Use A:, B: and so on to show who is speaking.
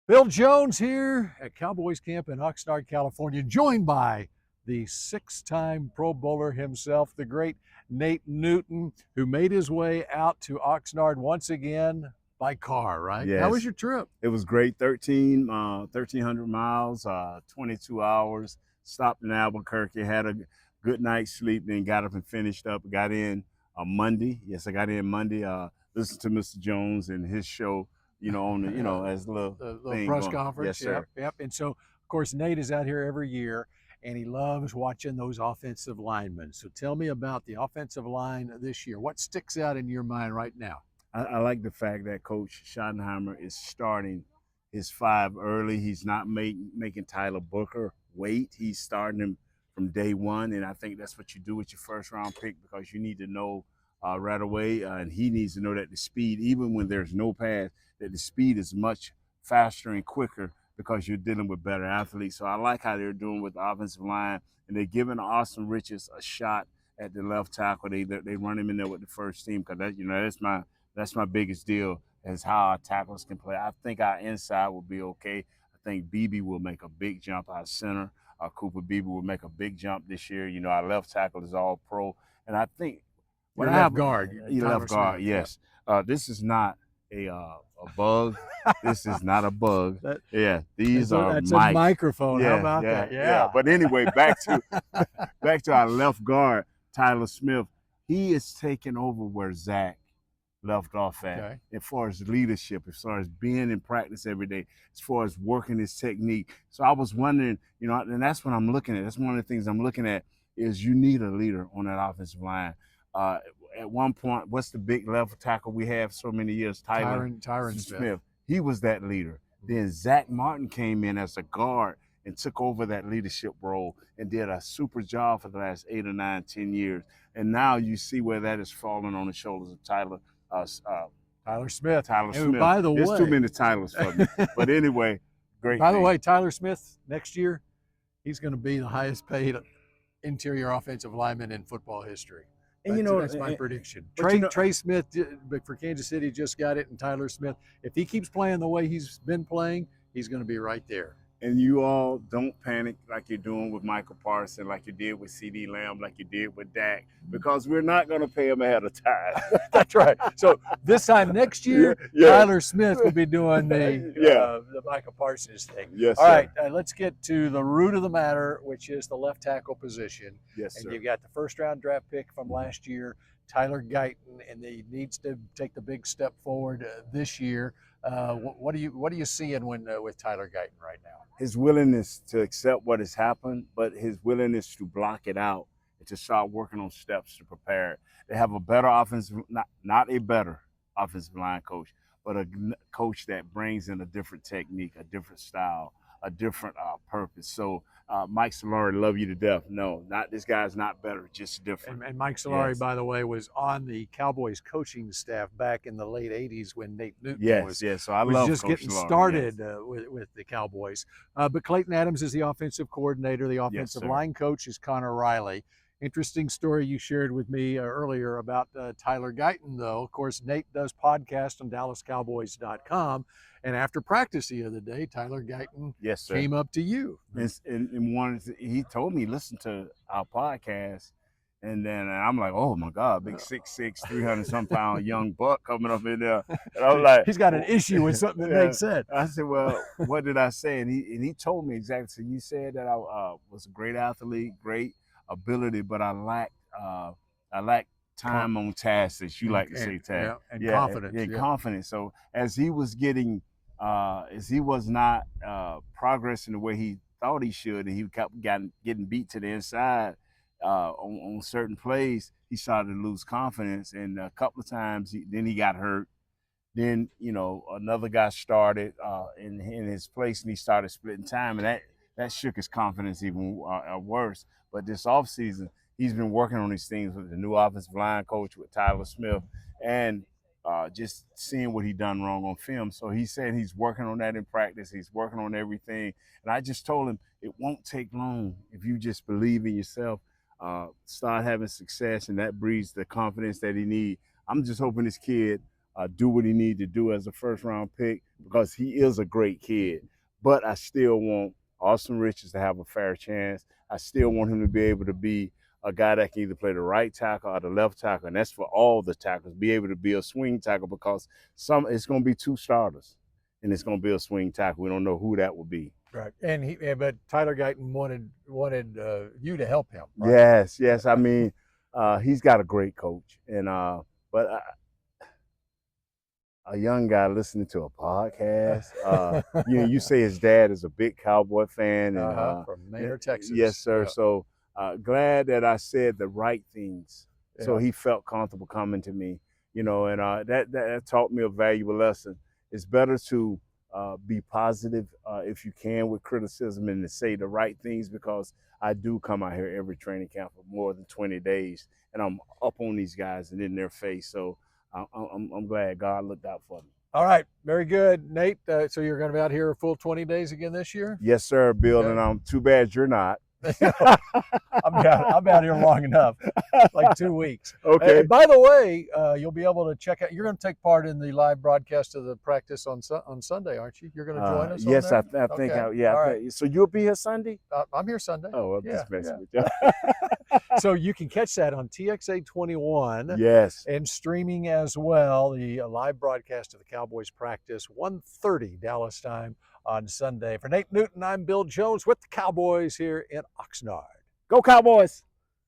A: Bill Jones here at Cowboys Camp in Oxnard, California, joined by the six-time Pro Bowler himself, the great Nate Newton, who made his way out to Oxnard once again by car, right? How was
B: Yes,
A: your trip?
B: it was great. 1,300 miles, 22 hours. Stopped in Albuquerque, had a good night's sleep, then got up and finished up. Got in Monday. Yes, I got in Monday. Listened to Mr. Jones and his show. On the as a little
A: The little
B: thing
A: press
B: going. Yes,
A: conference. Yep,
B: sir.
A: yep. And so, of course, Nate is out here every year, and he loves watching those offensive linemen. So tell me about the offensive line this year. What sticks out in your mind right now?
B: I like the fact that Coach Schottenheimer is starting his five early. He's not making Tyler Booker wait. He's starting him from day one, and I think that's what you do with your first round pick because you need to know right away, and he needs to know that the speed, even when there's no pass, that the speed is much faster and quicker because you're dealing with better athletes. So I like how they're doing with the offensive line, and they're giving Austin Richards a shot at the left tackle. They run him in there with the first team because that's my biggest deal is how our tackles can play. I think our inside will be okay. I think BB will make a big jump. Our center, Cooper BB will make a big jump this year. Our left tackle is all pro. And I think
A: Your left guard, Tyler
B: left guard,
A: Smith,
B: yes. This is not a bug. This is not a bug.
A: That,
B: Yeah, these are
A: that's
B: mics.
A: a microphone. How about
B: yeah,
A: that? Yeah.
B: But anyway, back to our left guard, Tyler Smith. He is taking over where Zach left off at.
A: Okay.
B: As far as leadership, as far as being in practice every day, as far as working his technique. So I was wondering, and that's what I'm looking at. That's one of the things I'm looking at is you need a leader on that offensive line. At one point, what's the big left tackle we have so many years?
A: Tyron Smith.
B: He was that leader. Then Zach Martin came in as a guard and took over that leadership role and did a super job for the last 8 or 9, 10 years. And now you see where that is falling on the shoulders of Tyler
A: Smith.
B: Tyler Smith.
A: By the way,
B: there's too many Tylers for me. But anyway, great.
A: By the way, Tyler Smith next year, he's going to be the highest paid interior offensive lineman in football history. And that's my prediction. Trey Smith for Kansas City just got it, and Tyler Smith, if he keeps playing the way he's been playing, he's going to be right there.
B: And you all don't panic like you're doing with Michael Parsons, like you did with C.D. Lamb, like you did with Dak, because we're not going to pay him ahead of time.
A: That's right. So this time next year, Tyler Smith will be doing the Michael Parsons thing.
B: Yes,
A: all right, let's get to the root of the matter, which is the left tackle position.
B: Yes, sir.
A: And you've got the first-round draft pick from last year, Tyler Guyton, and he needs to take the big step forward this year. What are you seeing with Tyler Guyton right now?
B: His willingness to accept what has happened, but his willingness to block it out and to start working on steps to prepare it. They have a better offensive, not a better offensive line coach, but a coach that brings in a different technique, a different style, a different purpose. So Mike Solari, love you to death. No, this guy's not better, just different.
A: And Mike Solari, by the way, was on the Cowboys coaching staff back in the late '80s when Nate Newton was
B: so I love
A: just
B: Coach
A: getting
B: Solari,
A: started with the Cowboys. But Clayton Adams is the offensive coordinator. The offensive line coach is Connor Riley. Interesting story you shared with me earlier about Tyler Guyton, though. Of course, Nate does podcast on DallasCowboys.com. And after practice the other day, Tyler Guyton came up to you.
B: And he told me, listen to our podcast. And then I'm like, oh my God, big 6'6", 300-some pound young buck coming up in there. And I was like,
A: he's got an issue with something that Nate said.
B: I said, well, what did I say? And he told me exactly. So you said that I was a great athlete, great ability, but I lacked time on task, as you like to say, task.
A: And confidence.
B: And confidence. So as he was not progressing the way he thought he should, and he kept getting beat to the inside on certain plays, he started to lose confidence. And a couple of times, then he got hurt. Then, another guy started in his place, and he started splitting time, and that shook his confidence even worse. But this offseason, he's been working on these things with the new offensive line coach, with Tyler Smith, and just seeing what he done wrong on film. So he said he's working on that in practice. He's working on everything. And I just told him it won't take long if you just believe in yourself, start having success, and that breeds the confidence that he needs. I'm just hoping this kid do what he needs to do as a first-round pick because he is a great kid. But I still want Austin Richards to have a fair chance. I still want him to be able to be a guy that can either play the right tackle or the left tackle, and that's for all the tackles, be able to be a swing tackle because it's going to be 2 starters, and it's going to be a swing tackle. We don't know who that will be.
A: Right, but Tyler Guyton wanted you to help him. Right?
B: Yes. I mean, he's got a great coach, and but a young guy listening to a podcast. You say his dad is a big Cowboy fan, and
A: from Maynard, Texas.
B: Yes, sir.
A: Yeah.
B: So glad that I said the right things, so he felt comfortable coming to me. And that taught me a valuable lesson. It's better to be positive if you can with criticism and to say the right things, because I do come out here every training camp for more than 20 days, and I'm up on these guys and in their face. So I'm glad God looked out for me.
A: All right, very good, Nate. So you're going to be out here a full 20 days again this year?
B: Yes, sir, Bill.
A: Okay.
B: And too bad you're not.
A: I'm out here long enough, like 2 weeks.
B: Okay.
A: By the way, you'll be able to check out. You're going to take part in the live broadcast of the practice on Sunday, aren't you? You're going to join us.
B: Yes,
A: on there?
B: I think.
A: Okay.
B: Yeah.
A: Right.
B: So you'll be here Sunday?
A: I'm here Sunday.
B: Oh, I'm just messing with you.
A: So you can catch that on TXA 21.
B: Yes.
A: And streaming as well, the live broadcast of the Cowboys practice, 1:30 Dallas time on Sunday. For Nate Newton, I'm Bill Jones with the Cowboys here in Oxnard.
B: Go Cowboys!